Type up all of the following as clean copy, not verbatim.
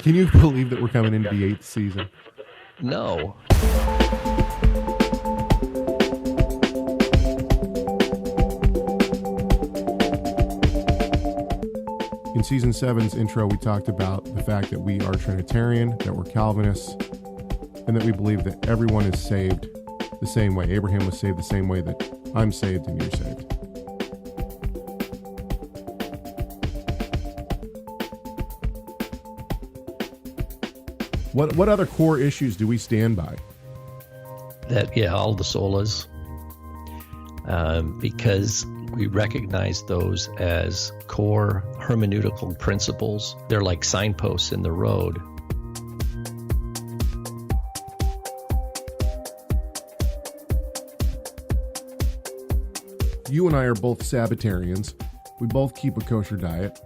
Can you believe that we're coming into the 8th season? No. In season 7's intro, we talked about the fact that we are Trinitarian, that we're Calvinists, and that we believe that everyone is saved the same way. Abraham was saved the same way that I'm saved and you're saved. What other core issues do we stand by? That, all the solas, because we recognize those as core hermeneutical principles. They're like signposts in the road. You and I are both Sabbatarians. We both keep a kosher diet,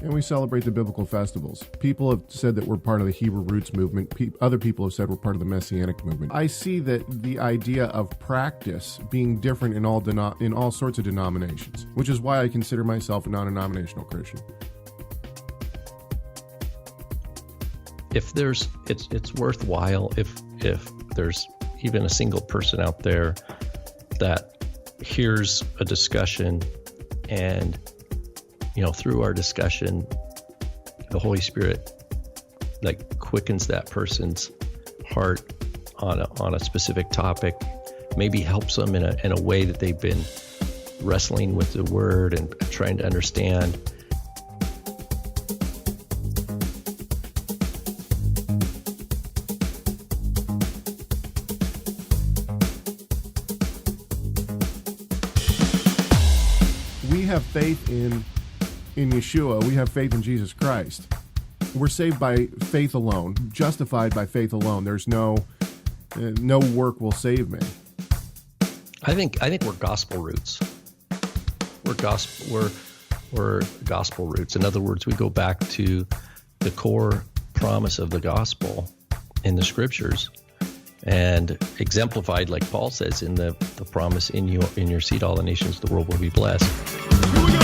and we celebrate the biblical festivals. People have said that we're part of the Hebrew roots movement. Other people have said we're part of the Messianic movement. I see that the idea of practice being different in all sorts of denominations, which is why I consider myself a non-denominational Christian. If it's worthwhile if there's even a single person out there that hears a discussion and through our discussion, the Holy Spirit quickens that person's heart on a specific topic, maybe helps them in a way that they've been wrestling with the Word and trying to understand. We have faith in Yeshua. We have faith in Jesus Christ. We're saved by faith alone, justified by faith alone. There's no work will save me. I think we're gospel roots. We're gospel roots. In other words, we go back to the core promise of the gospel in the scriptures, and exemplified, like Paul says, in the promise, in your seed all the nations of the world will be blessed. Here we go.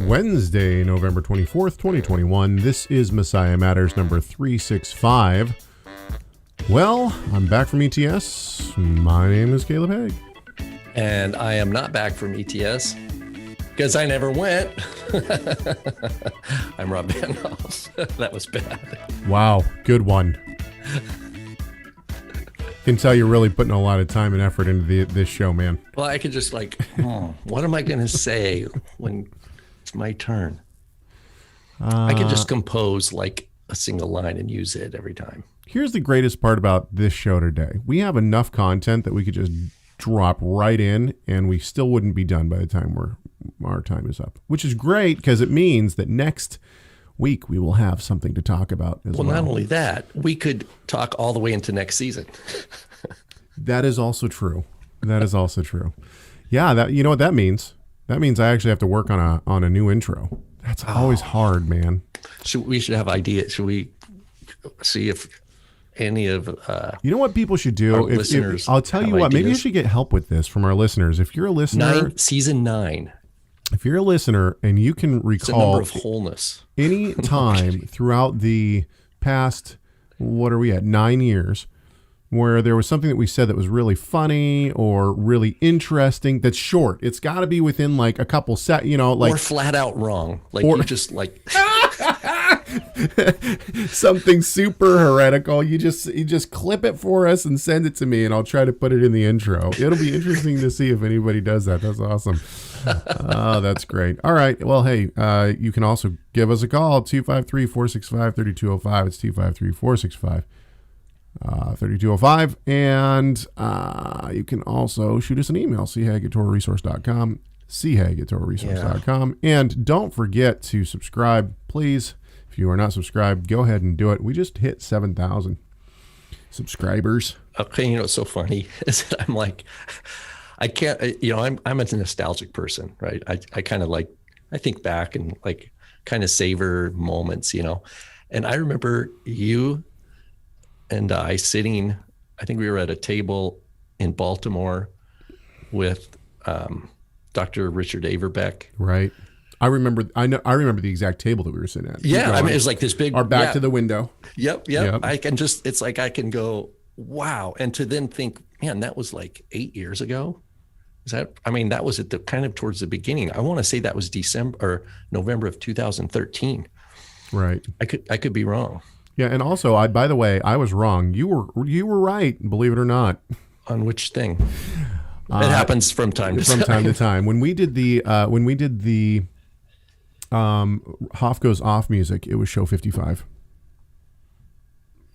Wednesday, November 24th, 2021. This is Messiah Matters number 365. Well, I'm back from ETS. My name is Caleb Hegg. And I am not back from ETS because I never went. I'm Rob Vanhoff. That was bad. Wow, good one. Can tell you're really putting a lot of time and effort into this show, man. Well, I could just what am I going to say when it's my turn? I can just compose like a single line and use it every time. Here's the greatest part about this show today. We have enough content that we could just drop right in and we still wouldn't be done by the time our time is up, which is great because it means that next week we will have something to talk about as well. Well, not only that, we could talk all the way into next season. That is also true. Yeah, you know what that means? That means I actually have to work on a new intro. That's always hard, man. We should have ideas. Should we see if any of you know what people should do? Listeners, I'll tell you what. Maybe I should get help with this from our listeners. If you're a listener, season 9. If you're a listener and you can recall it's a number of wholeness, any time throughout the past, what are we at, 9 years, where there was something that we said that was really funny or really interesting, that's short. It's got to be within like a couple or flat out wrong. You just something super heretical. You just clip it for us and send it to me and I'll try to put it in the intro. It'll be interesting to see if anybody does that. That's awesome. Oh, that's great. All right. Well, hey, you can also give us a call, 253-465-3205. It's 253-465. 3205. And you can also shoot us an email, chegg@TorahResource.com, chegg@TorahResource.com. And don't forget to subscribe, please. If you are not subscribed, go ahead and do it. We just hit 7,000 subscribers. Okay, what's so funny is that I'm like, I can't, I'm a nostalgic person, right? I kind of like, I think back and like kind of savor moments, and I remember you and I sitting, I think we were at a table in Baltimore with Dr. Richard Averbeck. Right. I remember the exact table that we were sitting at. Yeah. I mean, it was like this big, our back to the window. Yep. I can just, it's like, I can go, wow. And to then think, man, that was like 8 years ago. That was at the kind of towards the beginning. I want to say that was December or November of 2013. Right. I could be wrong. Yeah. And also, by the way, I was wrong. You were right. Believe it or not. On which thing? It happens from time to time. When we did the Hoff Goes Off music, it was show 55.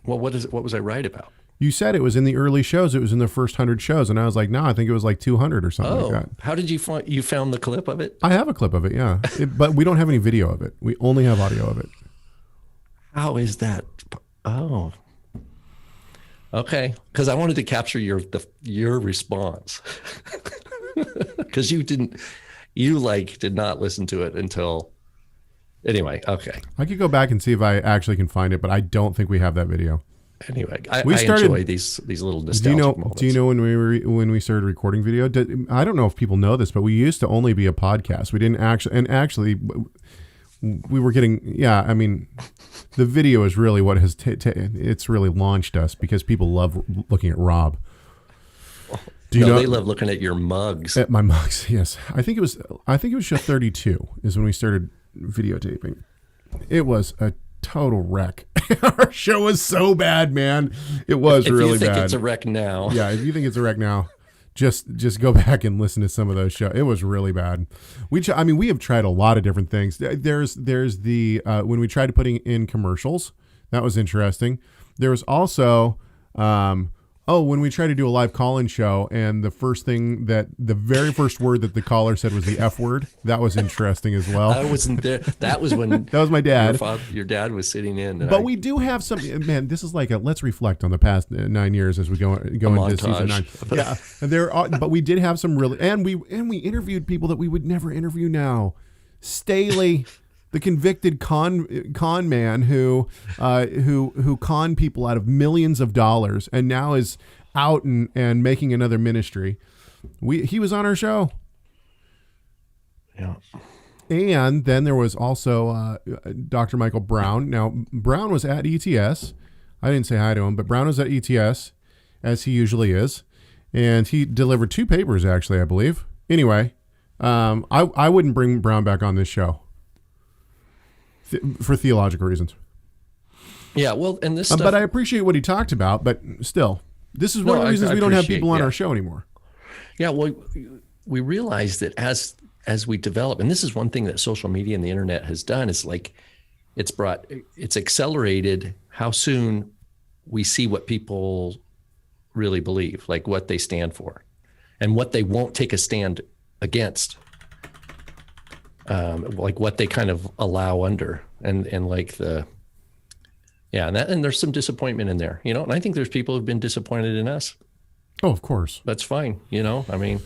Well, what was I right about? You said it was in the early shows. It was in the first 100 shows. And I was like, no, I think it was like 200 or something like that. How did you found the clip of it? I have a clip of it, yeah. But we don't have any video of it. We only have audio of it. How is that? Oh, okay. Because I wanted to capture your response. Because you did not listen to it until, anyway, okay. I could go back and see if I actually can find it, but I don't think we have that video. Anyway, I enjoy these little nostalgic moments. Do you know when we started recording video? I don't know if people know this, but we used to only be a podcast. We didn't actually, we were getting, I mean, the video is really what has, it's really launched us because people love looking at Rob. They love looking at your mugs. At my mugs, yes. I think it was show 32 is when we started videotaping. It was a total wreck. Our show was so bad, man. It was really bad. If you think it's a wreck now. Yeah, if you think it's a wreck now, just go back and listen to some of those shows. It was really bad. We have tried a lot of different things. There's the when we tried putting in commercials, that was interesting. There was also when we tried to do a live call-in show, and the very first word that the caller said was the F word. That was interesting as well. I wasn't there. That was when that was my dad. Your dad was sitting in. But we do have some. Man, this is like let's reflect on the past 9 years as we go into season 9. Yeah, but we did have some really, and we interviewed people that we would never interview now. Staley. The convicted con man who conned people out of millions of dollars and now is out and making another ministry. He was on our show. Yeah. And then there was also Dr. Michael Brown. Now, Brown was at ETS. I didn't say hi to him, but Brown was at ETS, as he usually is. And he delivered 2 papers, actually, I believe. Anyway, I wouldn't bring Brown back on this show. For theological reasons. Yeah, well, and this stuff, but I appreciate what he talked about, but still, this is one of the reasons we don't have people on our show anymore. Yeah, well, we realize that as we develop, and this is one thing that social media and the internet has done, is like it's accelerated how soon we see what people really believe, like what they stand for and what they won't take a stand against. Like what they kind of allow under and like and there's some disappointment in there, and I think there's people who've been disappointed in us. Oh, of course. That's fine. I mean,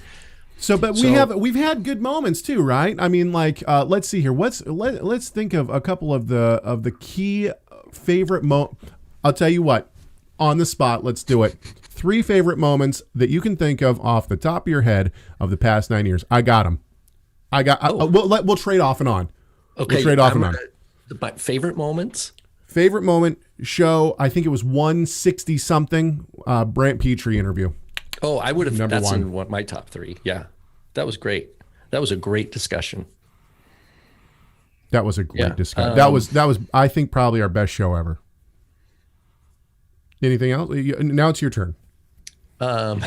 we've had good moments too, right? I mean, like, let's see here. Let's think of a couple of the key favorite I'll tell you what, on the spot, let's do it. 3 favorite moments that you can think of off the top of your head of the past 9 years. I got them. We'll trade off and on. Okay. We'll trade off and on. My favorite moments? Favorite moment show, I think it was 160 something, Brant Petrie interview. Oh, I would have, that's 1. in my top 3. Yeah. That was great. That was a great discussion. That was a great discussion. That was, I think, probably our best show ever. Anything else? Now it's your turn. I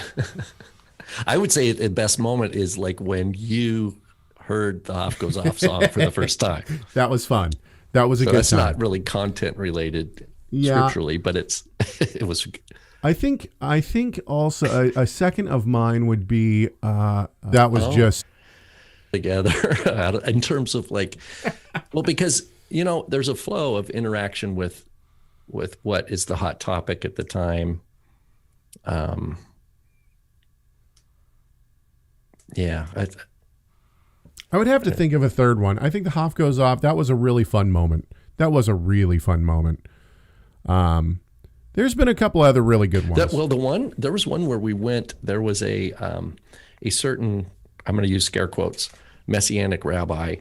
would say the best moment is like when you heard the Hoff Goes Off song for the first time. That was fun. That was a good time. That's not really content related scripturally, but it was. I think also a second of mine would be that was just together in terms of like, well, because there's a flow of interaction with what is the hot topic at the time. Yeah, I would have to think of a third one. I think the Hoff goes off. That was a really fun moment. There's been a couple other really good ones. There was one where we went. There was a certain, I'm going to use scare quotes, Messianic rabbi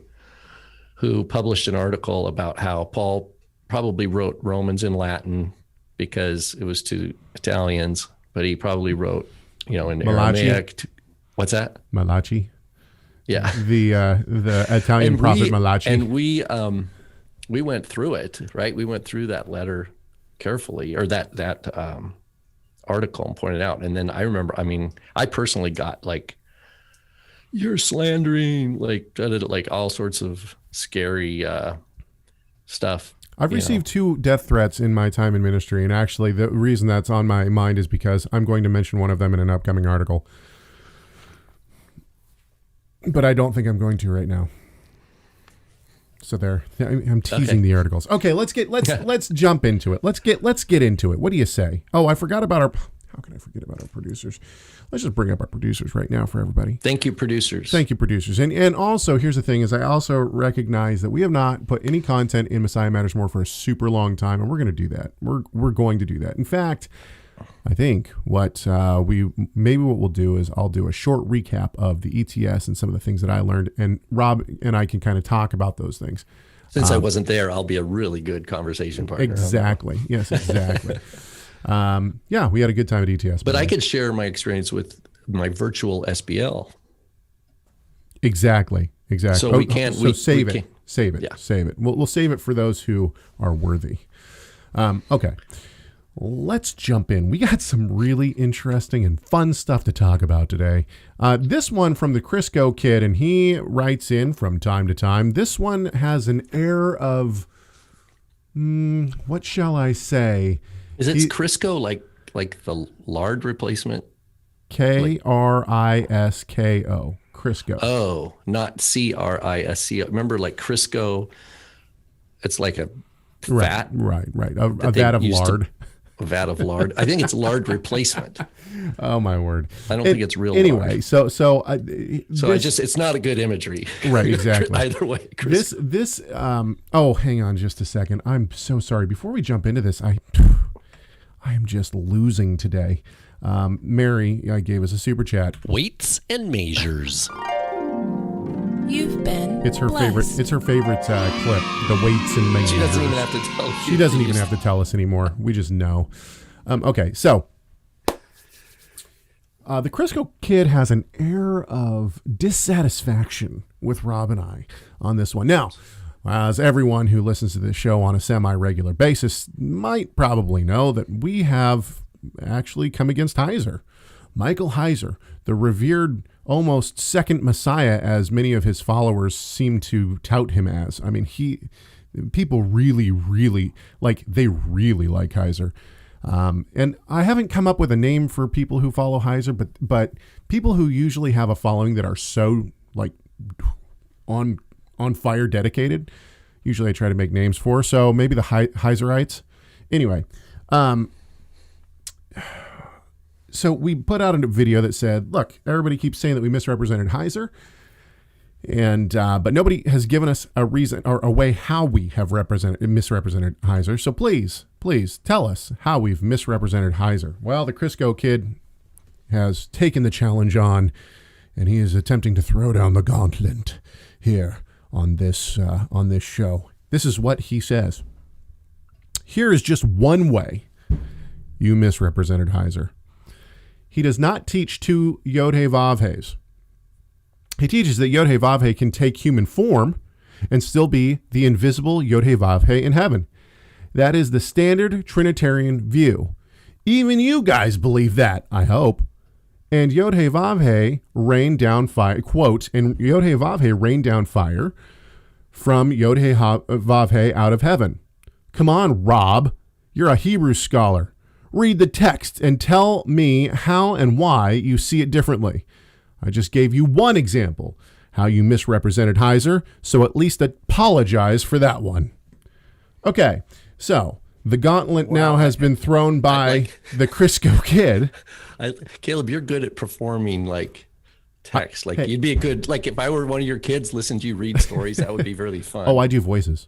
who published an article about how Paul probably wrote Romans in Latin because it was to Italians, but he probably wrote, in Aramaic. What's that? Malachi. Yeah. The Italian prophet Malachi. And we went through it, right? We went through that letter carefully, or that article, and pointed out. And then I remember, I personally got like, you're slandering, like all sorts of scary stuff. I've received 2 death threats in my time in ministry, and actually the reason that's on my mind is because I'm going to mention one of them in an upcoming article. But I don't think I'm going to right now. So there, I'm teasing the articles. Okay, let's jump into it. Let's get into it. What do you say? Oh, I forgot about how can I forget about our producers? Let's just bring up our producers right now for everybody. Thank you, producers. Thank you, producers. And also, here's the thing, is I also recognize that we have not put any content in Messiah Matters More for a super long time, and we're going to do that. We're going to do that. In fact, I think what we'll do is I'll do a short recap of the ETS and some of the things that I learned, and Rob and I can kind of talk about those things. Since I wasn't there, I'll be a really good conversation partner. Exactly. Yes, exactly. Yeah, we had a good time at ETS. But I could share my experience with my virtual SBL. Exactly. So we can't. Save it. Yeah. Save it. We'll save it for those who are worthy. Okay. Let's jump in. We got some really interesting and fun stuff to talk about today. This one from the Crisco Kid, and he writes in from time to time. This one has an air of, what shall I say? Is it Crisco like the lard replacement? Krisko. Crisco. Oh, not Crisco. Remember, like Crisco, it's like a vat. Right. A vat of lard. A vat of lard. I think it's lard replacement. Oh my word! I don't think it's real. Anyway, lard. so it's not a good imagery. Right, exactly. Either way, this. Oh, hang on just a second. I'm so sorry. Before we jump into this, I am just losing today. Mary gave us a super chat. Weights and measures. You've been. It's her favorite. It's her favorite clip. The weights and measures. She doesn't even have to tell. She doesn't even have to tell us anymore. We just know. Okay, so the Crisco Kid has an air of dissatisfaction with Rob and I on this one. Now, as everyone who listens to this show on a semi-regular basis might probably know, that we have actually come against Heiser. Michael Heiser, the revered, almost second Messiah, as many of his followers seem to tout him as. I mean, people really like Heiser. And I haven't come up with a name for people who follow Heiser, but people who usually have a following that are so like on fire dedicated, usually I try to make names for. So maybe the Heiserites. Anyway, so we put out a video that said, look, everybody keeps saying that we misrepresented Heiser, and but nobody has given us a reason or a way how we have misrepresented Heiser. So please tell us how we've misrepresented Heiser. Well, the Crisco Kid has taken the challenge on, and he is attempting to throw down the gauntlet here on this show. This is what he says. Here is just one way you misrepresented Heiser. He does not teach two Yod-He-Vav-He's. He teaches that Yod-He-Vav-He can take human form and still be the invisible Yod-He-Vav-He in heaven. That is the standard Trinitarian view. Even you guys believe that, I hope. And Yod-He-Vav-He rained down fire, quote, and Yod-He-Vav-He rained down fire from Yod-He-Vav-He out of heaven. Come on, Rob. You're a Hebrew scholar. read the text and tell me how and why you see it differently. I just gave you one example, how you misrepresented Heiser, so at least apologize for that one. Okay, so the gauntlet now has been thrown by the Crisco kid. Caleb, you're good at performing like text. Like you'd be a good, like if I were one of your kids, listen to you read stories, that would be really fun. Oh, I do voices.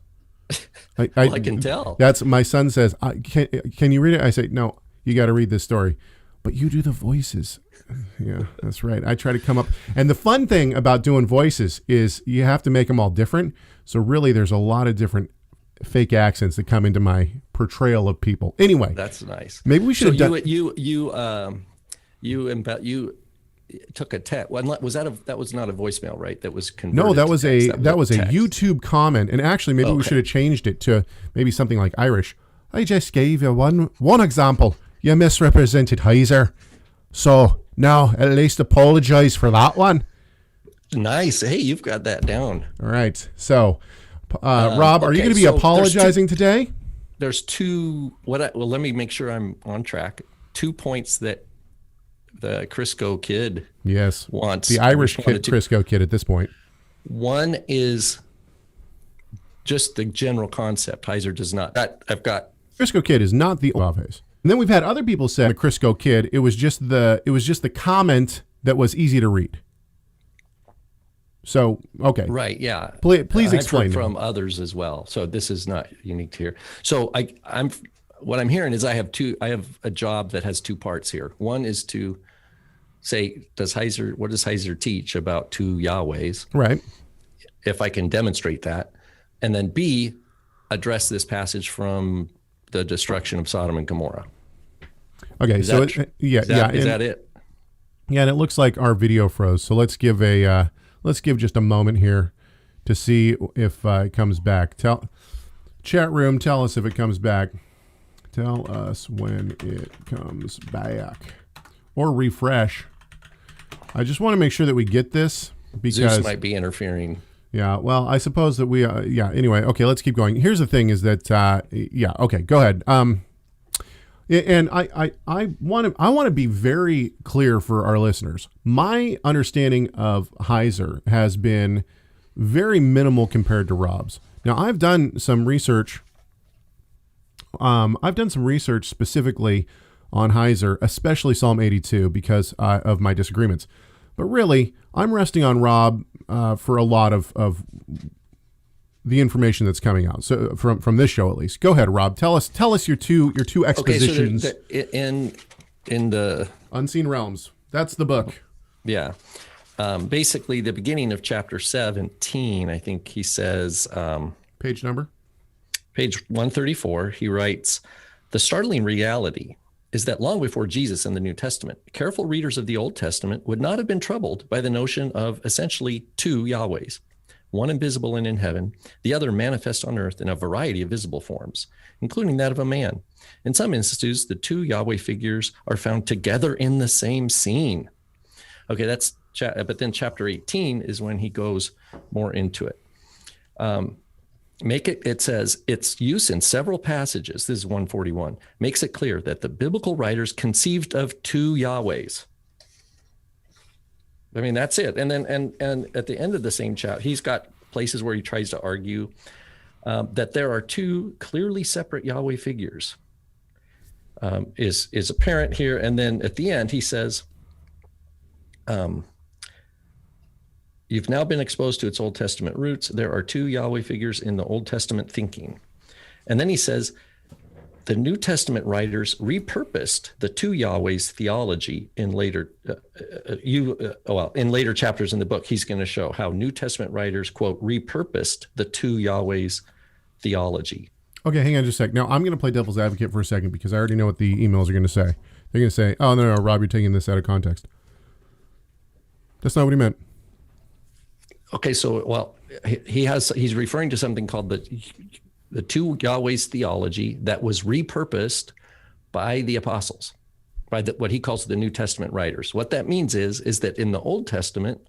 I can tell. That's my son says, can you read it? I say, no, you got to read this story. But you do the voices. Yeah, that's right. I try to come up. And the fun thing about doing voices is you have to make them all different. So really, there's a lot of different fake accents that come into my portrayal of people. Anyway. That's nice. Maybe we should have done. You took a test. That was not a voicemail, right? That was converted. No, that was a text. YouTube comment. And actually, maybe we should have changed it to maybe something like Irish. I just gave you one example. You misrepresented Heiser. So now at least apologize for that one. Nice. Hey, you've got that down. All right. So, Rob, are you going to be apologizing today? There's two. Let me make sure I'm on track. 2 points that the Crisco kid wants. The Irish kid, Crisco kid at this point. One is just the general concept. Heiser does not. I've got. Crisco kid is not the office. And then we've had other people say the Crisco kid. It was just the comment that was easy to read. So okay, right, yeah. Please explain. I've heard from others as well. So this is not unique to here. So what I'm hearing is I have a job that has two parts here. One is to say, what does Heiser teach about two Yahwehs? Right. If I can demonstrate that, and then B, address this passage from the destruction of Sodom and Gomorrah. Okay, is that it? Yeah. Yeah, and it looks like our video froze. So let's give just a moment here to see if it comes back. Chat room, tell us if it comes back. Tell us when it comes back, or refresh. I just want to make sure that we get this because Zeus might be interfering. Yeah, well, I suppose that we, anyway, okay, let's keep going. Here's the thing is that, okay, go ahead. And I want to be very clear for our listeners. My understanding of Heiser has been very minimal compared to Rob's. Now, I've done some research. Specifically on Heiser, especially Psalm 82, because of my disagreements. But really, I'm resting on Rob for a lot of the information that's coming out. So from this show, at least. Go ahead, Rob. Tell us your two expositions. Okay, so in the Unseen Realms. That's the book. Yeah. Basically, the beginning of chapter 17, I think he says. Page number? Page 134. He writes, "The startling reality is that long before Jesus in the New Testament, careful readers of the Old Testament would not have been troubled by the notion of essentially two Yahwehs, one invisible and in heaven, the other manifest on earth in a variety of visible forms, including that of a man. In some instances, the two Yahweh figures are found together in the same scene." Okay, but then chapter 18 is when he goes more into it. It says, its use in several passages, this is 141, makes it clear that the biblical writers conceived of two Yahwehs. I mean, that's it. And then and at the end of the same chapter, he's got places where he tries to argue that there are two clearly separate Yahweh figures. Is apparent here. And then at the end, he says, you've now been exposed to its Old Testament roots. There are two Yahweh figures in the Old Testament thinking. And then he says, the New Testament writers repurposed the two Yahwehs theology in later in later chapters in the book. He's going to show how New Testament writers, quote, repurposed the two Yahwehs theology. Okay, hang on just a sec. Now, I'm going to play devil's advocate for a second because I already know what the emails are going to say. They're going to say, oh, no, Rob, you're taking this out of context. That's not what he meant. Okay, so, he's referring to something called the two Yahweh's theology that was repurposed by the apostles, by what he calls the New Testament writers. What that means is that in the Old Testament,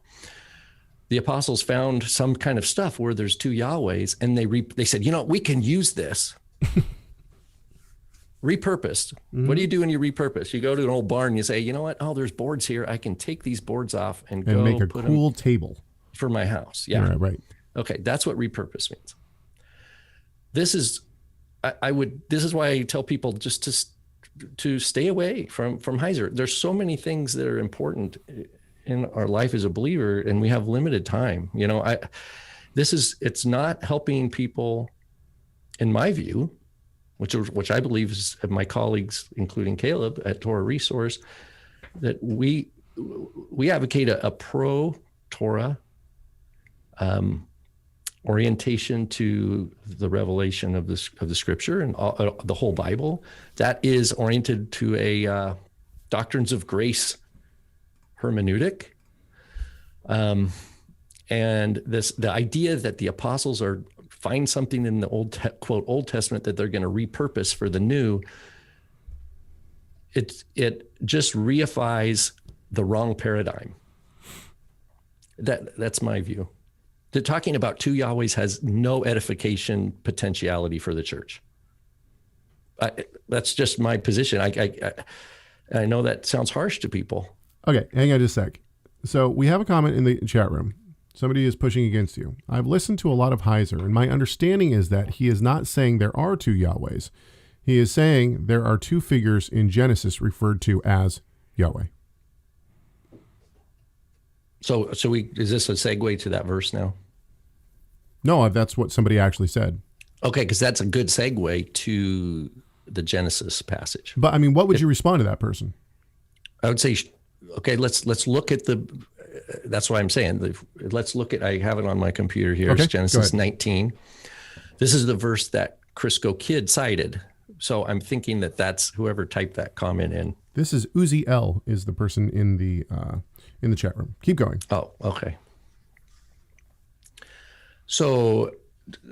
the apostles found some kind of stuff where there's two Yahwehs, and they said, we can use this. repurposed. What do you do when you repurpose? You go to an old barn and you say, you know what? Oh, there's boards here. I can take these boards off and go make a put cool them table for my house. Yeah. Right. Okay. That's what repurpose means. This is, this is why I tell people just to stay away from Heiser. There's so many things that are important in our life as a believer, and we have limited time. You know, it's not helping people, in my view, which I believe is my colleagues, including Caleb at TorahResource, that we advocate a pro-Torah orientation to the revelation of the Scripture and the whole Bible that is oriented to a doctrines of grace hermeneutic, and the idea that the apostles find something in the quote Old Testament that they're going to repurpose for the new. It just reifies the wrong paradigm. That's my view. That talking about two Yahwehs has no edification potentiality for the church. That's just my position. I know that sounds harsh to people. Okay, hang on just a sec. So we have a comment in the chat room. Somebody is pushing against you. I've listened to a lot of Heiser, and my understanding is that he is not saying there are two Yahwehs. He is saying there are two figures in Genesis referred to as Yahweh. So is this a segue to that verse now? No, that's what somebody actually said. Okay, because that's a good segue to the Genesis passage. But I mean, what would you respond to that person? I would say, okay, let's look at that's what I'm saying. Let's look at, I have it on my computer here. Okay, it's Genesis 19. This is the verse that Crisco Kid cited. So I'm thinking that that's whoever typed that comment in. This is Uzi L is the person in the chat room. Keep going. Oh, okay. So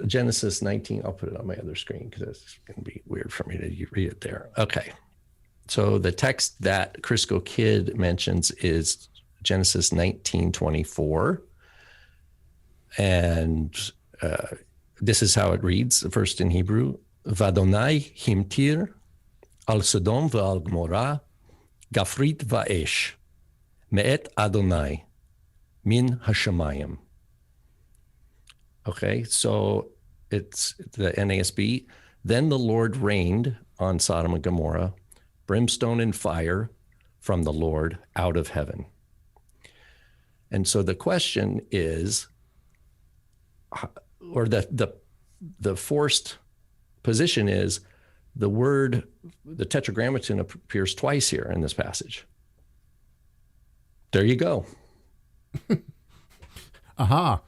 Genesis 19, I'll put it on my other screen because it's going to be weird for me to read it there. Okay. So the text that Crisco Kid mentions is Genesis 19:24. And this is how it reads, first in Hebrew. Vadonai himtir al Sodom v'al Gomorrah gafrit va'esh me'et Adonai min hashamayim. Okay, so it's the NASB. Then the Lord rained on Sodom and Gomorrah brimstone and fire from the Lord out of heaven. And so the question is, or the forced position is, the tetragrammaton appears twice here in this passage. There you go. Aha.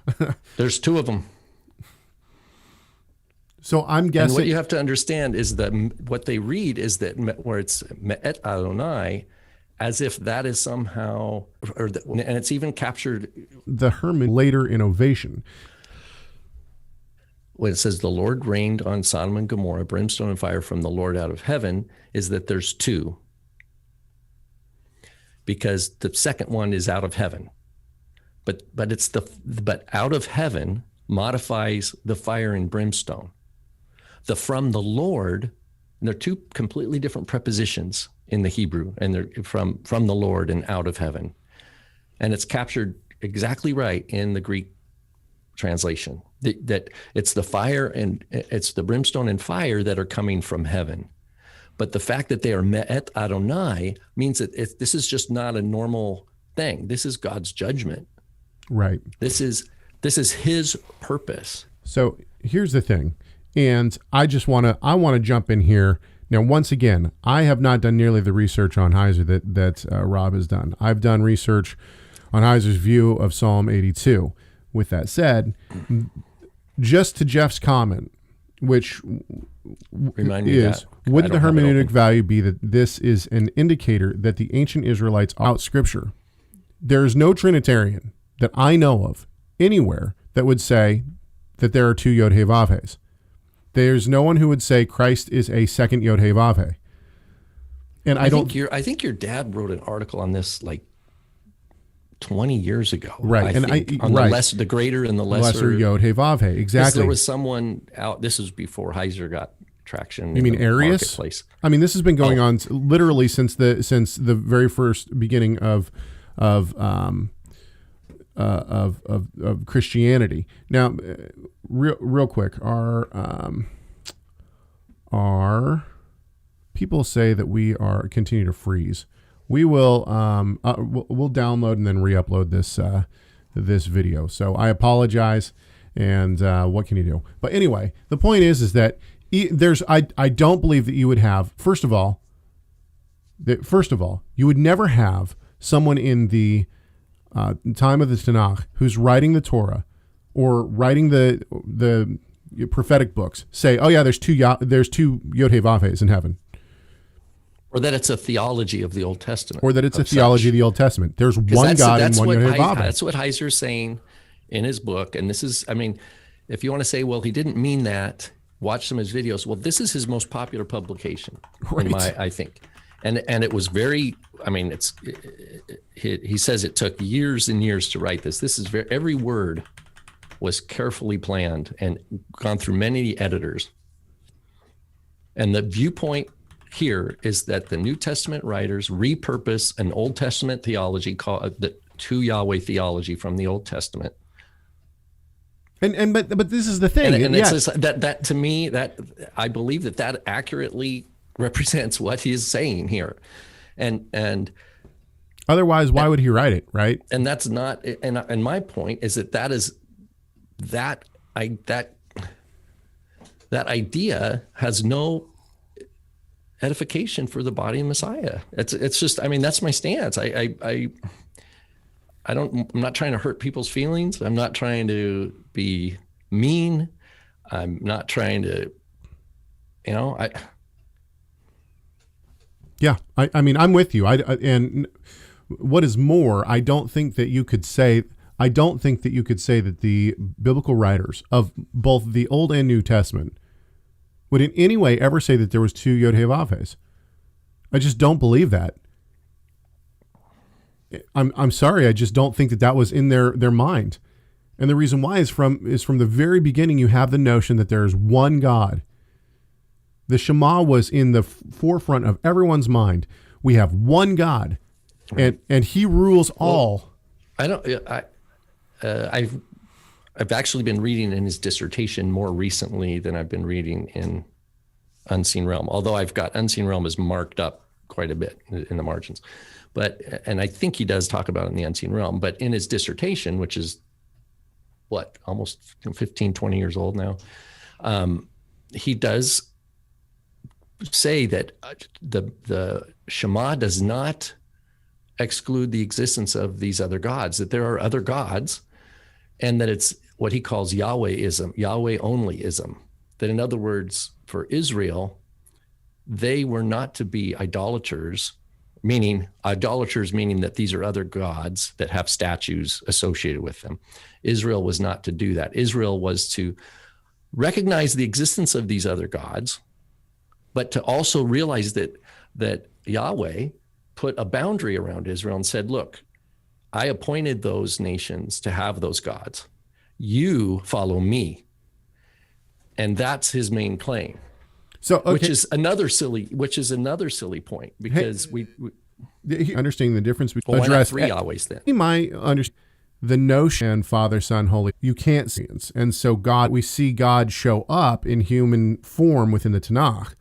There's two of them. So I'm guessing. And what you have to understand is that what they read is that where it's Me'et Adonai, as if that is somehow, and it's even captured. The Herman later innovation. When it says the Lord rained on Sodom and Gomorrah, brimstone and fire from the Lord out of heaven, is that there's two. Because the second one is out of heaven. But out of heaven modifies the fire and brimstone. The from the Lord, and they're two completely different prepositions in the Hebrew, and they're from the Lord and out of heaven. And it's captured exactly right in the Greek translation, that it's the fire and it's the brimstone and fire that are coming from heaven. But the fact that they are Me'et Adonai means that this is just not a normal thing. This is God's judgment. Right. This is his purpose. So here's the thing. And I want to jump in here. Now, once again, I have not done nearly the research on Heiser that Rob has done. I've done research on Heiser's view of Psalm 82. With that said, just to Jeff's comment, which remind me is, wouldn't the hermeneutic value be that this is an indicator that the ancient Israelites out Scripture? There is no Trinitarian that I know of anywhere that would say that there are two Yod He Vav He's. There's no one who would say Christ is a second Yod He Vav He. And I think your dad wrote an article on this like 20 years ago. Right. The greater and the lesser Yod He Vav He. Exactly. There was someone out, this was before Heiser got traction. You mean in the Arius? Marketplace. I mean, this has been going on literally since the very first beginning of Christianity. Now, real quick, are people say that we are continue to freeze? We will we'll download and then re-upload this video. So I apologize, and what can you do? But anyway, the point is that I don't believe that you would have first of all you would never have someone in the time of the Tanakh who's writing the Torah or writing the prophetic books say, oh yeah, there's two Yod-Heh-Vav-Hehs in heaven. Or that it's a theology of the Old Testament. Or that it's a theology of the Old Testament. There's one God and one Yod-Heh-Vav-Heh. That's what Heiser's saying in his book. And this is, I mean, if you want to say, well, he didn't mean that, watch some of his videos. Well, this is his most popular publication, I think. And it was very, I mean, he says it took years and years to write this. This is every word was carefully planned and gone through many editors. And the viewpoint here is that the New Testament writers repurpose an Old Testament theology called the two Yahweh theology from the Old Testament. But this is the thing. And it's just, that to me, that I believe that accurately represents what he is saying here. And otherwise, why would he write it, right? And that's not, and my point is that idea has no edification for the body of Messiah. It's just, I mean, that's my stance. I'm not trying to hurt people's feelings. I'm not trying to be mean. I'm not trying to, Yeah, I mean, I'm with you. And what is more, I don't think that you could say that the biblical writers of both the Old and New Testament would in any way ever say that there was two Yod-Heh-Vav-Hehs. I just don't believe that. I'm sorry, I just don't think that was in their mind. And the reason why is from the very beginning you have the notion that there is one God. The Shema was in the forefront of everyone's mind. We have one God, and he rules all. I've actually been reading in his dissertation more recently than I've been reading in Unseen Realm, although I've got Unseen Realm is marked up quite a bit in the margins. And I think he does talk about it in the Unseen Realm, but in his dissertation, which is almost 15, 20 years old now, he does say that the Shema does not exclude the existence of these other gods, that there are other gods, and that it's what he calls Yahwehism, Yahweh onlyism. That in other words, for Israel, they were not to be idolaters, meaning that these are other gods that have statues associated with them. Israel was not to do that. Israel was to recognize the existence of these other gods, but to also realize that Yahweh put a boundary around Israel and said, look, I appointed those nations to have those gods. You follow me. And that's his main claim. So, okay. which is another silly point, because we understanding the difference between why not three Yahwehs then? You might understand the notion Father, Son, Holy. You can't see it. And so we see God show up in human form within the Tanakh.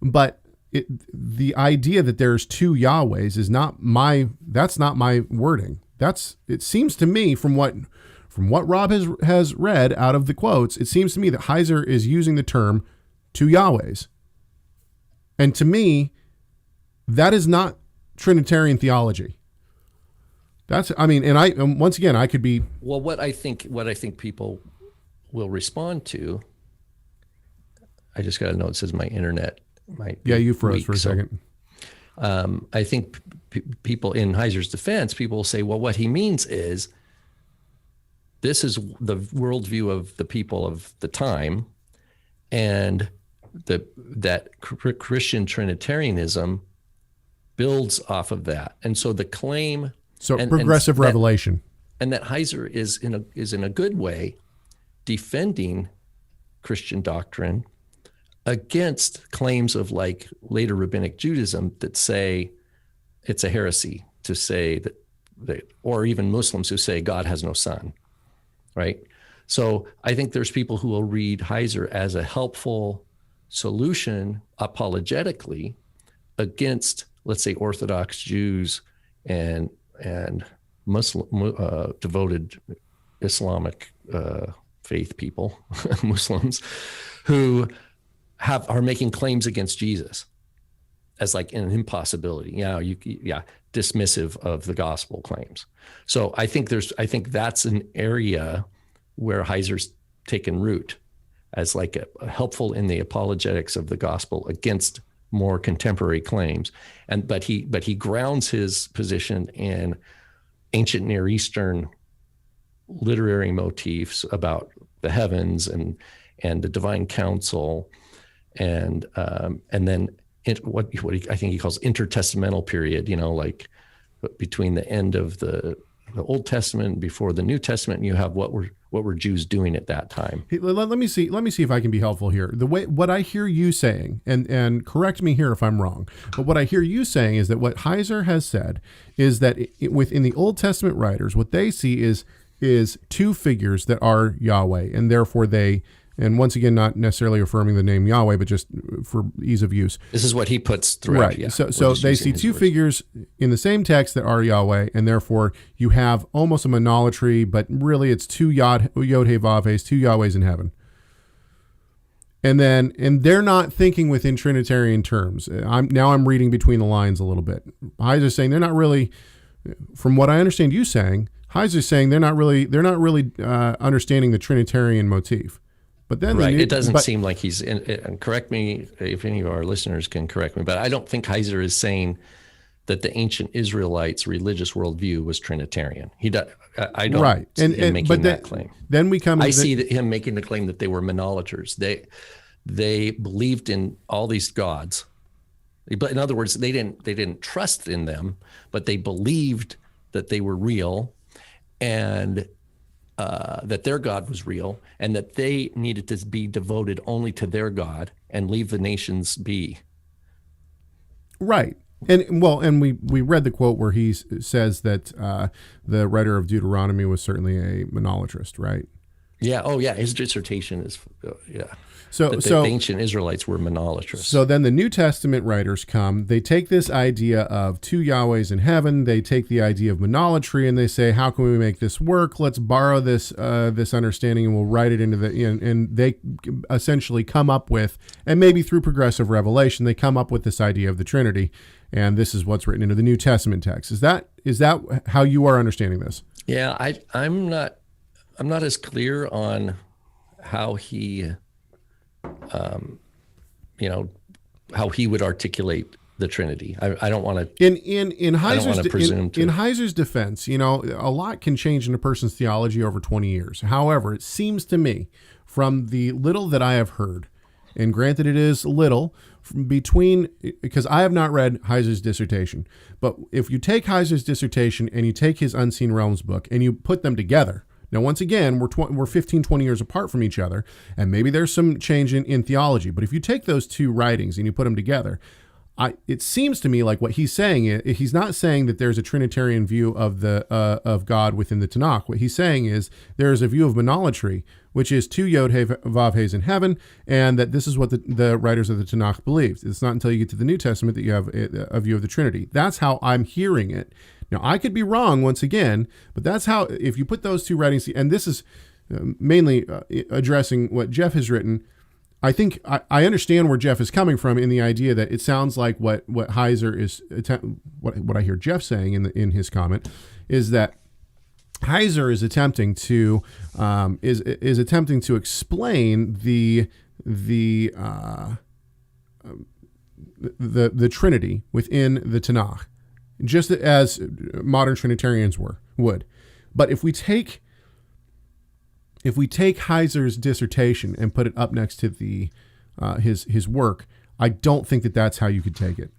But the idea that there's two Yahwehs is that's not my wording. It seems to me from what Rob has read out of the quotes, it seems to me that Heiser is using the term two Yahwehs. And to me, that is not Trinitarian theology. And once again, I could be. Well, what I think people will respond to, I just got a note that says my internet might be you froze weak, for a second. I think people in Heiser's defense, people will say, well, what he means is this is the worldview of the people of the time, and that Christian Trinitarianism builds off of that. And so the claim... So progressive revelation. And that Heiser is in a good way defending Christian doctrine against claims of like later rabbinic Judaism that say it's a heresy to say that, or even Muslims who say God has no son, right? So I think there's people who will read Heiser as a helpful solution apologetically against, let's say, Orthodox Jews and Muslim devoted Islamic faith people, Muslims, who are making claims against Jesus as like an impossibility. Dismissive of the gospel claims. So I think that's an area where Heiser's taken root as like a helpful in the apologetics of the gospel against more contemporary claims. But he grounds his position in ancient Near Eastern literary motifs about the heavens and the divine council, and then what I think he calls intertestamental period, like between the end of the Old Testament and before the New Testament, and you have what were Jews doing at that time. Let me see if I can be helpful here. What I hear you saying, and correct me here if I'm wrong, but what I hear you saying is that what Heiser has said is that within the Old Testament writers, what they see is two figures that are Yahweh, and therefore and once again, not necessarily affirming the name Yahweh, but just for ease of use. This is what he puts throughout. Right. Yeah, so they see two figures in the same text that are Yahweh, and therefore you have almost a monolatry, but really it's two Yod-He-Vav-Hes, two Yahwehs in heaven. And they're not thinking within Trinitarian terms. I'm reading between the lines a little bit. Heiser's saying they're not really, from what I understand you saying, Heiser's saying they're not really understanding the Trinitarian motif. But then it doesn't seem like he's and correct me if any of our listeners can correct me, but I don't think Heiser is saying that the ancient Israelites' religious worldview was Trinitarian. I don't see him making that claim. Then we come. I see him making the claim that they were monolaters. They believed in all these gods, but in other words, they didn't trust in them, but they believed that they were real, and that their God was real, and that they needed to be devoted only to their God and leave the nations be. Right. And we read the quote where he says that the writer of Deuteronomy was certainly a monolatrist, right? Yeah. Oh, yeah. His dissertation is, So the ancient Israelites were monolatrous. So then the New Testament writers come. They take this idea of two Yahwehs in heaven. They take the idea of monolatry, and they say, "How can we make this work? Let's borrow this understanding, and we'll write it into the." And they essentially come up with, and maybe through progressive revelation, they come up with this idea of the Trinity, and this is what's written into the New Testament text. Is that how you are understanding this? Yeah, I'm not as clear on how he. How he would articulate the Trinity. I don't want to. In Heiser's defense, a lot can change in a person's theology over 20 years. However, it seems to me, from the little that I have heard, and granted it is little, because I have not read Heiser's dissertation, but if you take Heiser's dissertation and you take his Unseen Realms book and you put them together. Now, once again, we're 15, 20 years apart from each other, and maybe there's some change in theology. But if you take those two writings and you put them together, it seems to me like what he's saying is he's not saying that there's a Trinitarian view of God within the Tanakh. What he's saying is there is a view of monolatry, which is two Yod-He-Vav-Hes in heaven, and that this is what the writers of the Tanakh believed. It's not until you get to the New Testament that you have a view of the Trinity. That's how I'm hearing it. Now, I could be wrong once again, but that's how, if you put those two writings, and this is mainly addressing what Jeff has written, I think I understand where Jeff is coming from in the idea that it sounds like what Heiser is, what I hear Jeff saying in his comment is that Heiser is attempting to explain the Trinity within the Tanakh, just as modern Trinitarians would. But if we take Heiser's dissertation and put it up next to his work, I don't think that's how you could take it.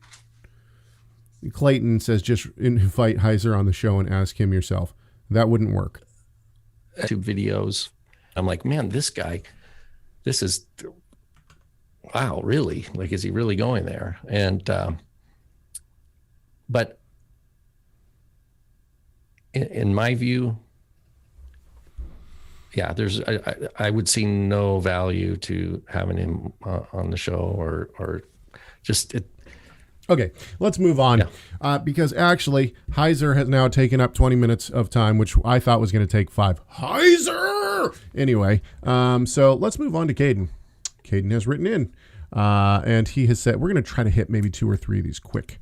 Clayton says, just invite Heiser on the show and ask him yourself. That wouldn't work. 2 videos. I'm like, man, this guy, this is wow, really? Like, is he really going there? And, but in my view, yeah, I would see no value to having him on the show or just it. Okay, let's move on, Yeah. because actually Heiser has now taken up 20 minutes of time, which I thought was going to take 5. Heiser! Anyway, so let's move on to Caden. Caden has written in, and he has said, we're going to try to hit maybe 2 or 3 of these quick.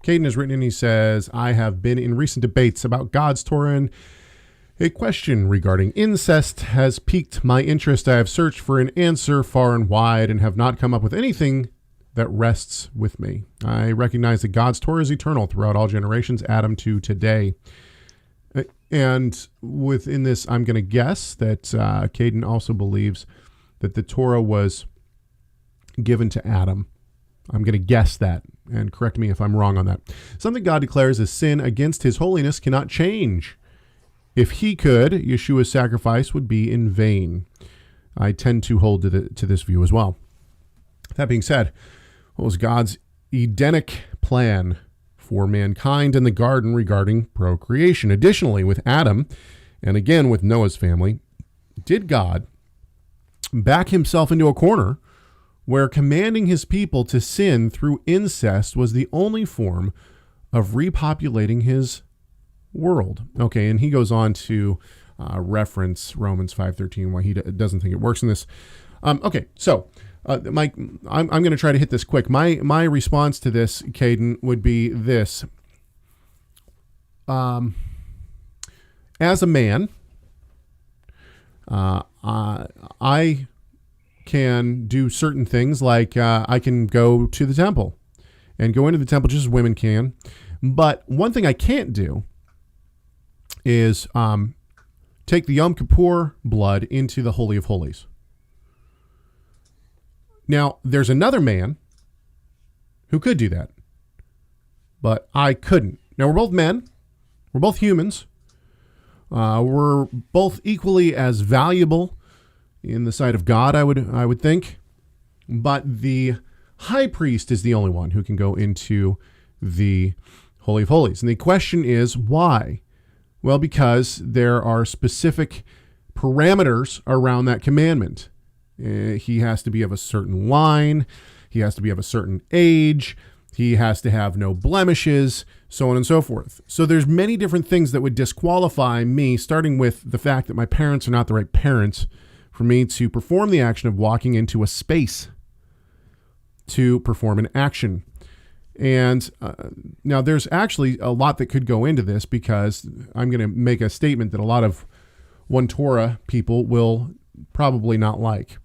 Caden has written in, he says, I have been in recent debates about God's Torah, and a question regarding incest has piqued my interest. I have searched for an answer far and wide and have not come up with anything that rests with me. I recognize that God's Torah is eternal throughout all generations, Adam to today. And within this, I'm going to guess that Caden also believes that the Torah was given to Adam. I'm going to guess that, and correct me if I'm wrong on that. Something God declares as sin against his holiness cannot change. If he could, Yeshua's sacrifice would be in vain. I tend to hold to this view as well. That being said, what was God's Edenic plan for mankind in the garden regarding procreation? Additionally, with Adam, and again with Noah's family, did God back himself into a corner where commanding his people to sin through incest was the only form of repopulating his world? Okay, and he goes on to reference Romans 5:13, why he doesn't think it works in this. Okay, so Mike, I'm going to try to hit this quick. My response to this, Caden, would be this. As a man, I can do certain things, like I can go to the temple and go into the temple just as women can. But one thing I can't do is take the Yom Kippur blood into the Holy of Holies. Now, there's another man who could do that, but I couldn't. Now, we're both men. We're both humans. We're both equally as valuable in the sight of God, I would think. But the high priest is the only one who can go into the Holy of Holies. And the question is, why? Well, because there are specific parameters around that commandment. He has to be of a certain line. He has to be of a certain age. He has to have no blemishes, so on and so forth. So there's many different things that would disqualify me, starting with the fact that my parents are not the right parents for me to perform the action of walking into a space to perform an action. And now there's actually a lot that could go into this, because I'm going to make a statement that a lot of One Torah people will probably not like.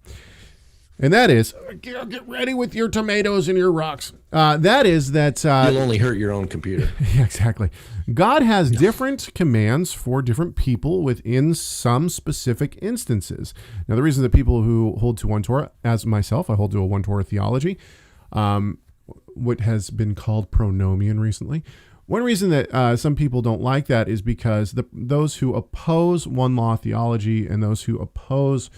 And that is, get ready with your tomatoes and your rocks. That is that... You'll only hurt your own computer. Yeah, exactly. God has different commands for different people within some specific instances. Now, the reason that people who hold to One Torah, as myself, I hold to a One Torah theology, what has been called pronomian recently. One reason that some people don't like that is because those who oppose one law theology and those who oppose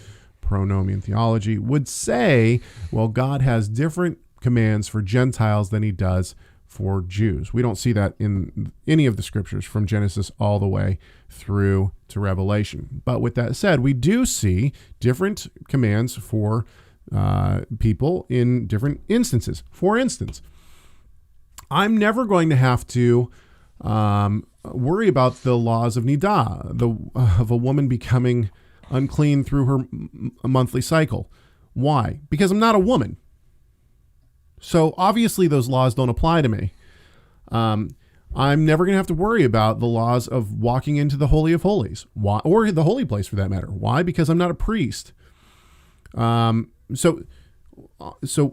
pronomian theology would say, well, God has different commands for Gentiles than he does for Jews. We don't see that in any of the scriptures from Genesis all the way through to Revelation. But with that said, we do see different commands for people in different instances. For instance, I'm never going to have to worry about the laws of Nidah, of a woman becoming unclean through her monthly cycle. Why? Because I'm not a woman. So obviously those laws don't apply to me. I'm never going to have to worry about the laws of walking into the Holy of Holies. Why? Or the holy place for that matter. Why? Because I'm not a priest. So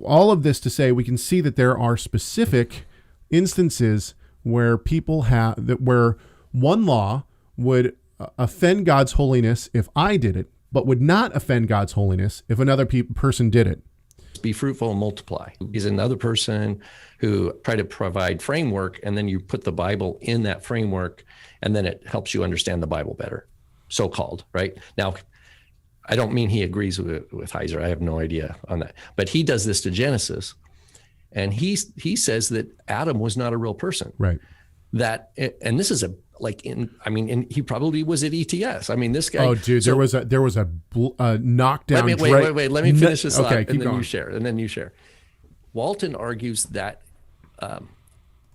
all of this to say, we can see that there are specific instances where where one law would offend God's holiness if I did it, but would not offend God's holiness if another person did it. Be fruitful and multiply. He's another person who try to provide framework, and then you put the Bible in that framework, and then it helps you understand the Bible better, so-called, right? Now, I don't mean he agrees with Heiser. I have no idea on that. But he does this to Genesis. And he says that Adam was not a real person. Right. And this is he probably was at ETS. I mean, this guy. Oh, dude, there was a knockdown. Wait. Let me finish this thought, okay, and then going. you share. Walton argues that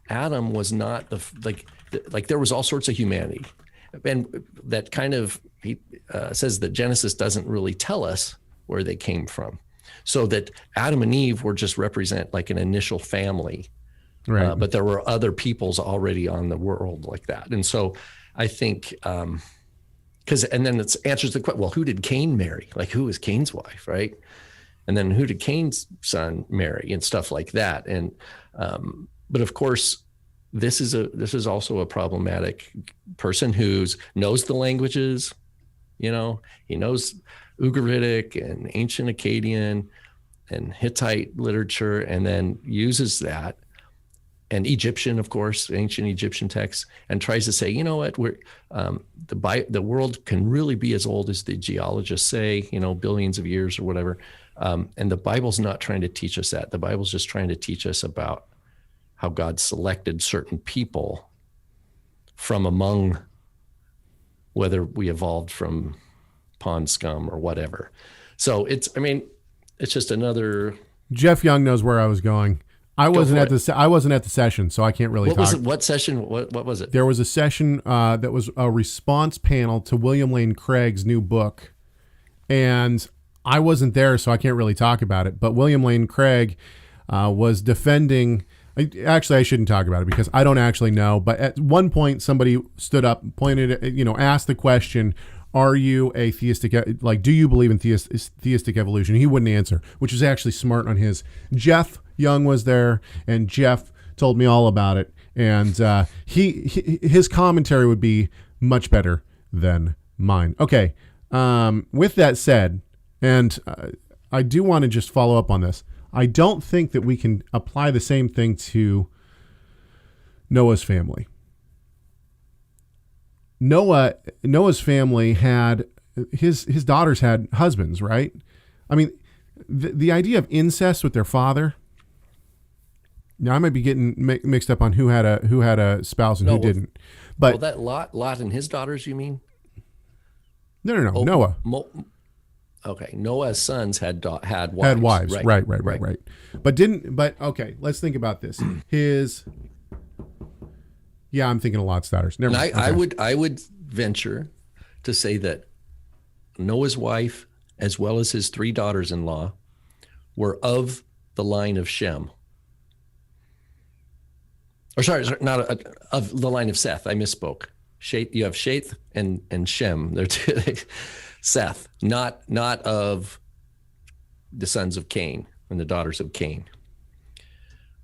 Adam was not there was all sorts of humanity, and that kind of he says that Genesis doesn't really tell us where they came from, so that Adam and Eve were just represent like an initial family. Right. But there were other peoples already on the world like that. And so I think, and then it answers the question, well, who did Cain marry? Like, who was Cain's wife, right? And then who did Cain's son marry and stuff like that. And, but of course, this is also a problematic person who knows the languages, he knows Ugaritic and ancient Akkadian and Hittite literature, and then uses that. And Egyptian, of course, ancient Egyptian texts, and tries to say, you know what, the world can really be as old as the geologists say, billions of years or whatever. And the Bible's not trying to teach us that. The Bible's just trying to teach us about how God selected certain people from among, whether we evolved from pond scum or whatever. So it's just another. Jeff Young knows where I was going. I wasn't at the session, so I can't really talk. What session? What was it? There was a session that was a response panel to William Lane Craig's new book, and I wasn't there, so I can't really talk about it. But William Lane Craig was defending. Actually, I shouldn't talk about it because I don't actually know. But at one point, somebody stood up, asked the question, "Are you a theistic? Do you believe in theistic evolution?" He wouldn't answer, which is actually smart on his. Jeff Young was there, and Jeff told me all about it, and his commentary would be much better than mine. Okay, with that said, and I do want to just follow up on this. I don't think that we can apply the same thing to Noah's family. Noah's family had his daughters had husbands, right? I mean, the idea of incest with their father. Now I might be getting mixed up on who had a spouse and who didn't. But that Lot and his daughters, you mean? No. Noah. Okay, Noah's sons had wives. Had wives, right. But okay, let's think about this. I'm thinking of Lot's daughters. Never mind. I would venture to say that Noah's wife, as well as his 3 daughters-in-law, were of the line of Shem. Or sorry, not of the line of Seth. I misspoke. You have Sheth and Shem. They're Seth, not of the sons of Cain and the daughters of Cain.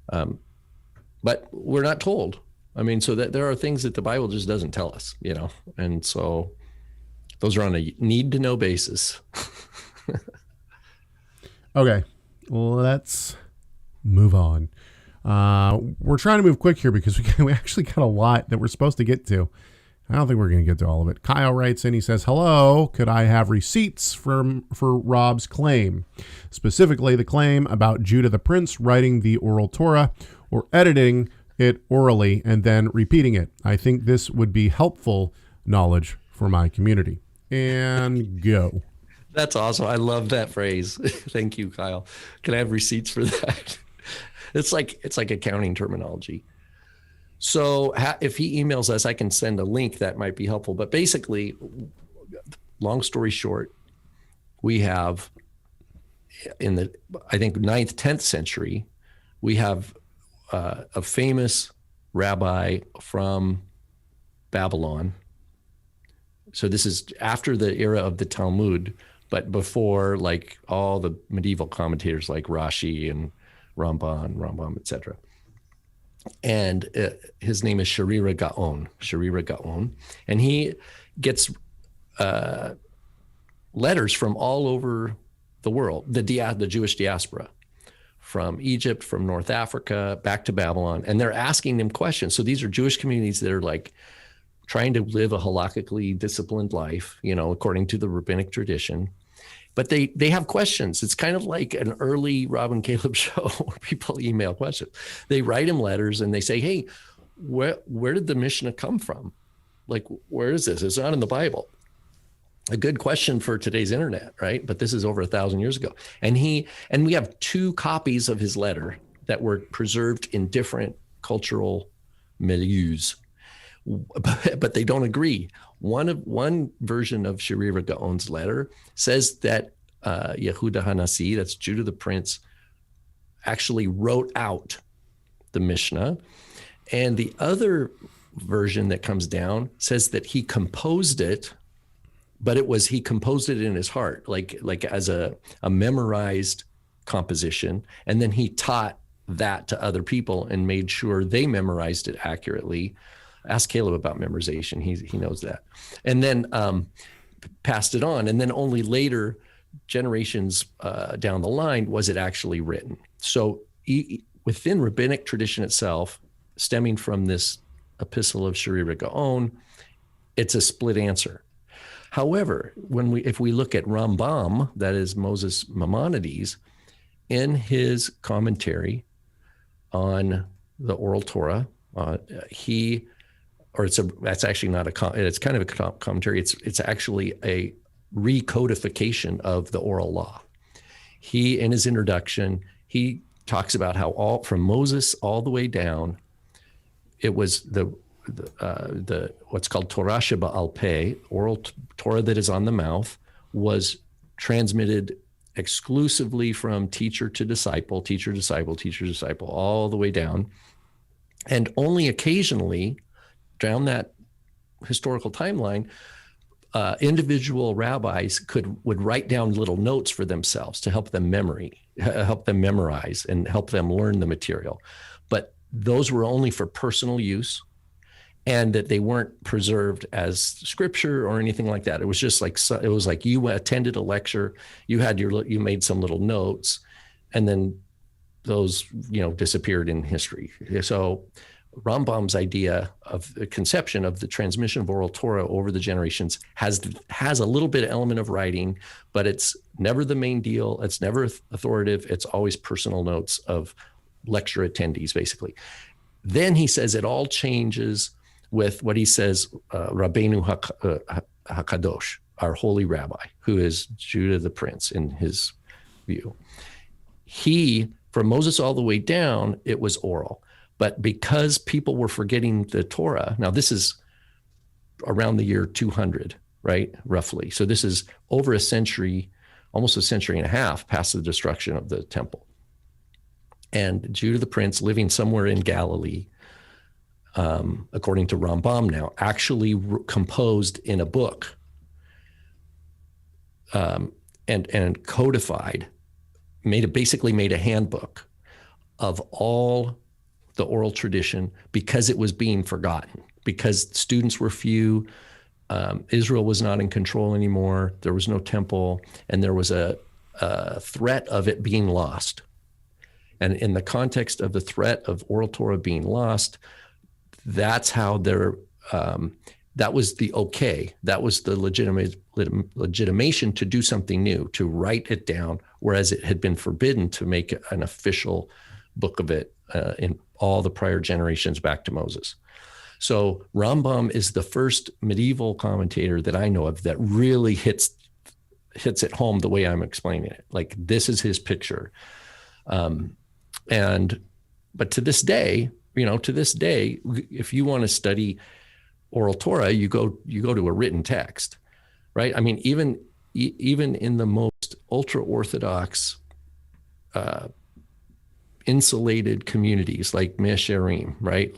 But we're not told. I mean, so that there are things that the Bible just doesn't tell us, and so those are on a need-to-know basis. Okay, well, let's move on. We're trying to move quick here because we actually got a lot that we're supposed to get to. I don't think we're going to get to all of it. Kyle writes in, he says, "Hello, could I have receipts for Rob's claim? Specifically, the claim about Judah the Prince writing the oral Torah or editing it orally and then repeating it. I think this would be helpful knowledge for my community." And go. That's awesome. I love that phrase. Thank you, Kyle. Can I have receipts for that? It's like accounting terminology. So if he emails us, I can send a link that might be helpful. But basically, long story short, we have in the, I think, 9th, 10th century, we have a famous rabbi from Babylon. So this is after the era of the Talmud, but before like all the medieval commentators like Rashi and Rambam, etc. And his name is Sharira Gaon, and he gets letters from all over the world, the Jewish diaspora, from Egypt, from North Africa, back to Babylon, and they're asking him questions. So these are Jewish communities that are like trying to live a halakhically disciplined life, according to the rabbinic tradition. but they have questions. It's kind of like an early Rob and Caleb show where people email questions. They write him letters and they say, hey, where did the Mishnah come from? Like, where is this? It's not in the Bible. A good question for today's internet, right? But this is over 1,000 years ago. And we have 2 copies of his letter that were preserved in different cultural milieus, but they don't agree. One version of Sherira Gaon's letter says that Yehuda Hanasi, that's Judah the Prince, actually wrote out the Mishnah. And the other version that comes down says that he composed it, but he composed it in his heart, like as a memorized composition. And then he taught that to other people and made sure they memorized it accurately. Ask Caleb about memorization. He knows that. And then passed it on. And then only later, generations down the line, was it actually written. So within rabbinic tradition itself, stemming from this epistle of Sherira Gaon, it's a split answer. However, if we look at Rambam, that is Moses Maimonides, in his commentary on the Oral Torah, that's actually not it's kind of a commentary. It's actually a recodification of the oral law. He, in his introduction, he talks about how from Moses all the way down, it was the what's called Torah Sheba'al Peh, oral Torah that is on the mouth, was transmitted exclusively from teacher to disciple, teacher, disciple, all the way down. And only occasionally, down that historical timeline, individual rabbis would write down little notes for themselves to help them memorize, and help them learn the material. But those were only for personal use, and that they weren't preserved as scripture or anything like that. It was just like, it was like you attended a lecture, you made some little notes, and then those, disappeared in history. So Rambam's idea of the conception of the transmission of oral Torah over the generations has a little bit of element of writing, but it's never the main deal. It's never authoritative. It's always personal notes of lecture attendees, basically. Then he says it all changes with what he says, Rabbeinu HaKadosh, our holy rabbi, who is Judah the Prince in his view. From Moses all the way down, it was oral. But because people were forgetting the Torah, now this is around the year 200, right, roughly. So this is over a century, almost a century and a half past the destruction of the temple. And Judah the Prince, living somewhere in Galilee, according to Rambam now, actually composed in a book and codified, basically made a handbook of all the oral tradition, because it was being forgotten, because students were few, Israel was not in control anymore, there was no temple, and there was a threat of it being lost. And in the context of the threat of oral Torah being lost, that's how that was the okay. That was the legitimation to do something new, to write it down, whereas it had been forbidden to make an official book of it in all the prior generations back to Moses. So Rambam is the first medieval commentator that I know of that really hits it home the way I'm explaining it. Like, this is his picture. But to this day, if you want to study oral Torah, you go to a written text, right? I mean, even in the most ultra-Orthodox, insulated communities like Mesherim, right?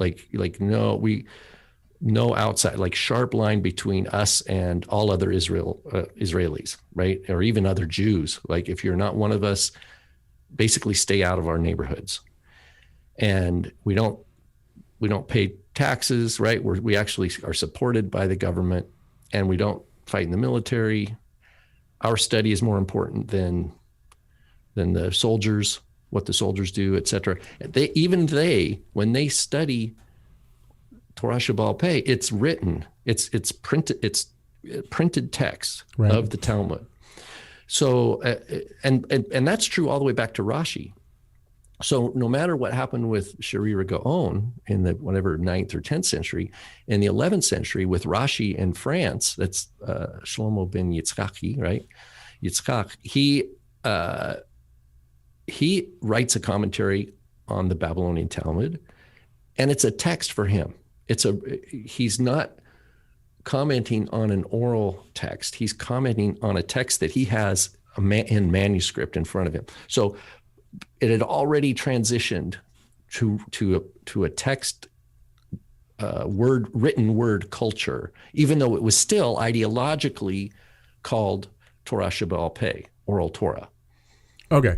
No outside, like sharp line between us and all other Israelis, right? Or even other Jews. Like, if you're not one of us, basically stay out of our neighborhoods. And we don't pay taxes, right? We actually are supported by the government, and we don't fight in the military. Our study is more important than the soldiers, what the soldiers do, et cetera. When they study Torah Sheba'al Peh, it's written, it's printed text, right, of the Talmud. So, and that's true all the way back to Rashi. So no matter what happened with Sharira Gaon in the whatever 9th or 10th century, in the 11th century with Rashi in France, that's Shlomo ben Yitzchaki, right? Yitzchak, he writes a commentary on the Babylonian Talmud, and it's a text for him. He's not commenting on an oral text. He's commenting on a text that he has in manuscript in front of him. So it had already transitioned to a text, written word culture, even though it was still ideologically called Torah Shebe'al Peh, oral Torah. Okay.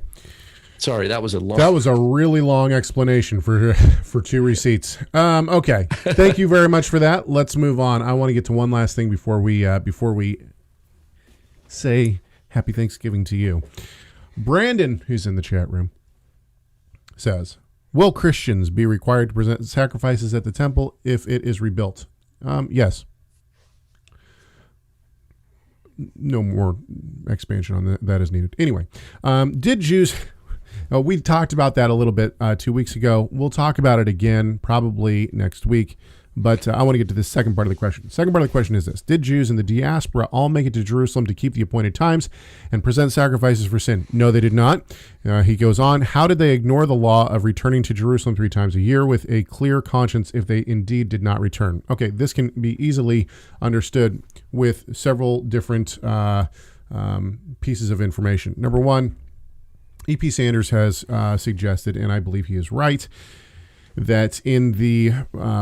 Sorry, that was a really long explanation for 2 receipts. Okay, thank you very much for that. Let's move on. I want to get to one last thing before we say Happy Thanksgiving to you. Brandon, who's in the chat room, says, will Christians be required to present sacrifices at the temple if it is rebuilt? Yes. No more expansion on that is needed. Anyway, did Jews... we talked about that a little bit 2 weeks ago. We'll talk about it again probably next week. But I want to get to the second part of the question. Second part of the question is this. Did Jews in the diaspora all make it to Jerusalem to keep the appointed times and present sacrifices for sin? No, they did not. He goes on. How did they ignore the law of returning to Jerusalem 3 times a year with a clear conscience if they indeed did not return? Okay, this can be easily understood with several different pieces of information. Number one, E.P. Sanders has suggested, and I believe he is right, that in the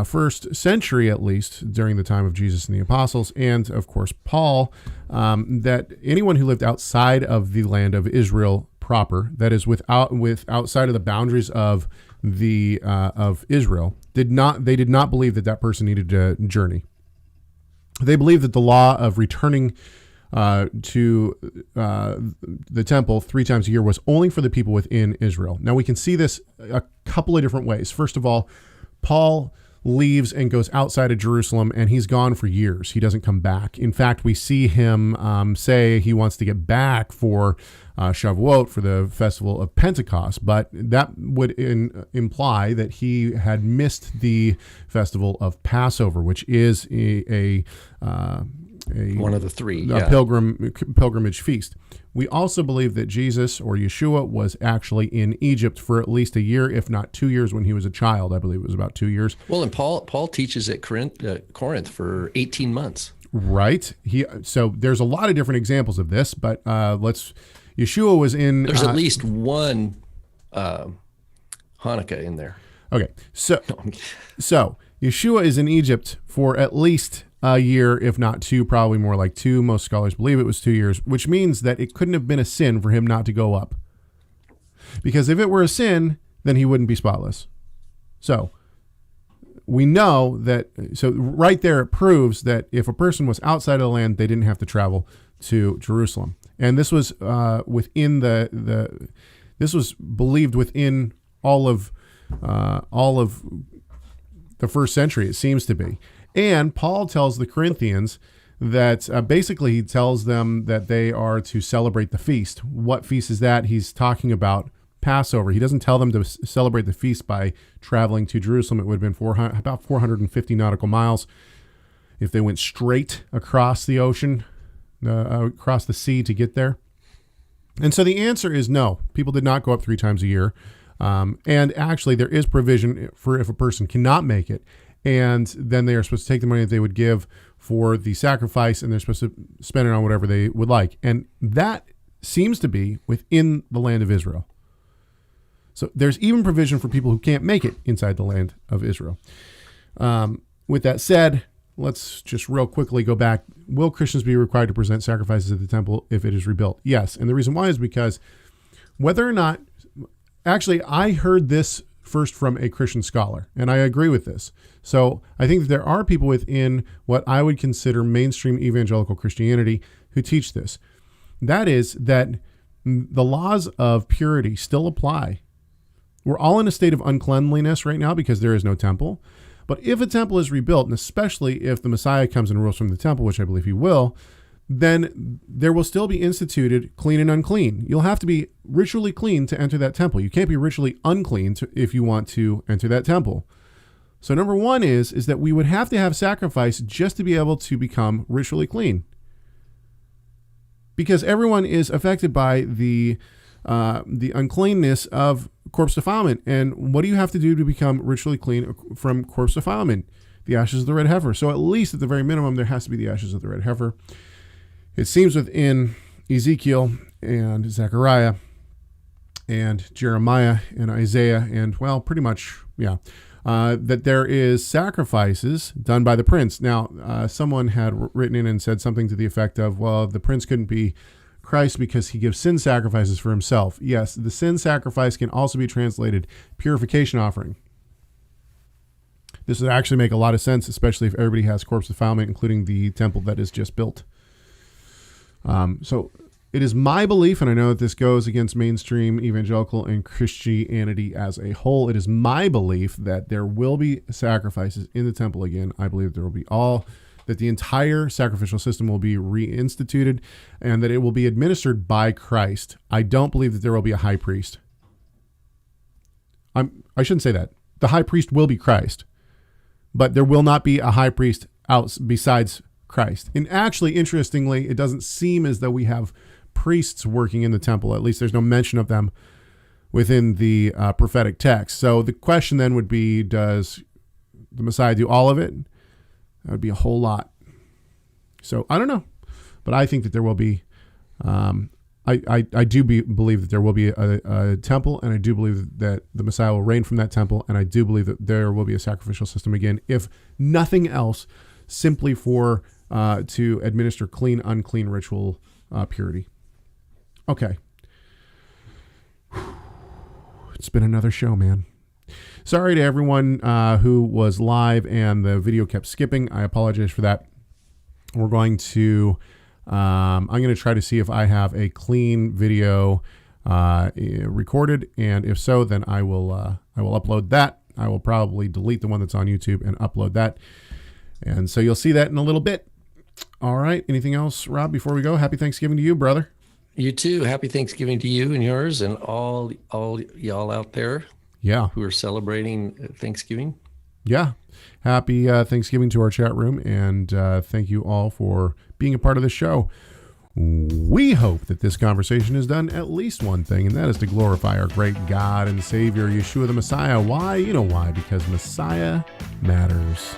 first century, at least, during the time of Jesus and the apostles, and of course Paul, that anyone who lived outside of the land of Israel proper, that is outside of the boundaries of Israel, did not believe that person needed to journey. They believed that the law of returning to the temple 3 times a year was only for the people within Israel. Now we can see this a couple of different ways. First of all, Paul leaves and goes outside of Jerusalem, and he's gone for years. He doesn't come back. In fact, we see him say he wants to get back for Shavuot, for the festival of Pentecost, but that would imply that he had missed the festival of Passover, which is one of the 3, pilgrimage feast. We also believe that Jesus, or Yeshua, was actually in Egypt for at least a year, if not 2 years, when he was a child. I believe it was about 2 years. Well, and Paul teaches at Corinth for 18 months. Right. So there's a lot of different examples of this, but Yeshua was in... There's at least one Hanukkah in there. Okay. So Yeshua is in Egypt for at least a year, if not 2, probably more like 2. Most scholars believe it was 2 years, which means that it couldn't have been a sin for him not to go up. Because if it were a sin, then he wouldn't be spotless. So we know that, so right there it proves that if a person was outside of the land, they didn't have to travel to Jerusalem. And this was within this was believed within all of the first century, it seems to be. And Paul tells the Corinthians that basically he tells them that they are to celebrate the feast. What feast is that? He's talking about Passover. He doesn't tell them to celebrate the feast by traveling to Jerusalem. It would have been about 450 nautical miles if they went straight across the ocean, across the sea to get there. And so the answer is no. People did not go up 3 times a year. And actually there is provision for if a person cannot make it. And then they are supposed to take the money that they would give for the sacrifice, and they're supposed to spend it on whatever they would like. And that seems to be within the land of Israel. So there's even provision for people who can't make it inside the land of Israel. With that said, let's just real quickly go back. Will Christians be required to present sacrifices at the temple if it is rebuilt? Yes. And the reason why is because whether or not, actually, I heard this first from a Christian scholar, and I agree with this. So I think that there are people within what I would consider mainstream evangelical Christianity who teach this. That is that the laws of purity still apply. We're all in a state of uncleanliness right now because there is no temple. But if a temple is rebuilt, and especially if the Messiah comes and rules from the temple, which I believe he will, then there will still be instituted clean and unclean. You'll have to be ritually clean to enter that temple. You can't be ritually unclean if you want to enter that temple. So number one is that we would have to have sacrifice just to be able to become ritually clean. Because everyone is affected by the uncleanness of corpse defilement. And what do you have to do to become ritually clean from corpse defilement? The ashes of the red heifer. So at least at the very minimum, there has to be the ashes of the red heifer. It seems within Ezekiel and Zechariah and Jeremiah and Isaiah and, well, pretty much, that there is sacrifices done by the prince. Now, someone had written in and said something to the effect of, well, the prince couldn't be Christ because he gives sin sacrifices for himself. Yes, the sin sacrifice can also be translated purification offering. This would actually make a lot of sense, especially if everybody has corpse defilement, including the temple that is just built. So it is my belief, and I know that this goes against mainstream evangelical and Christianity as a whole. It is my belief that there will be sacrifices in the temple again. I believe there will be that the entire sacrificial system will be reinstituted and that it will be administered by Christ. I don't believe that there will be a high priest. I shouldn't say that. The high priest will be Christ, but there will not be a high priest out besides Christ. And actually, interestingly, it doesn't seem as though we have priests working in the temple. At least there's no mention of them within the prophetic text. So the question then would be, does the Messiah do all of it? That would be a whole lot. So I don't know, but I think that there will be, I do believe that there will be a temple, and I do believe that the Messiah will reign from that temple, and I do believe that there will be a sacrificial system again, if nothing else, simply for to administer clean, unclean ritual purity. Okay. It's been another show, man. Sorry to everyone who was live and the video kept skipping. I apologize for that. We're going to, I'm going to try to see if I have a clean video recorded, and if so, then I will upload that. I will probably delete the one that's on YouTube and upload that. And so you'll see that in a little bit. All right. Anything else, Rob, before we go? Happy Thanksgiving to you, brother. You too. Happy Thanksgiving to you and yours and all y'all out there. Yeah. Who are celebrating Thanksgiving. Yeah. Happy Thanksgiving to our chat room. And thank you all for being a part of the show. We hope that this conversation has done at least one thing, and that is to glorify our great God and Savior, Yeshua the Messiah. Why? You know why? Because Messiah matters.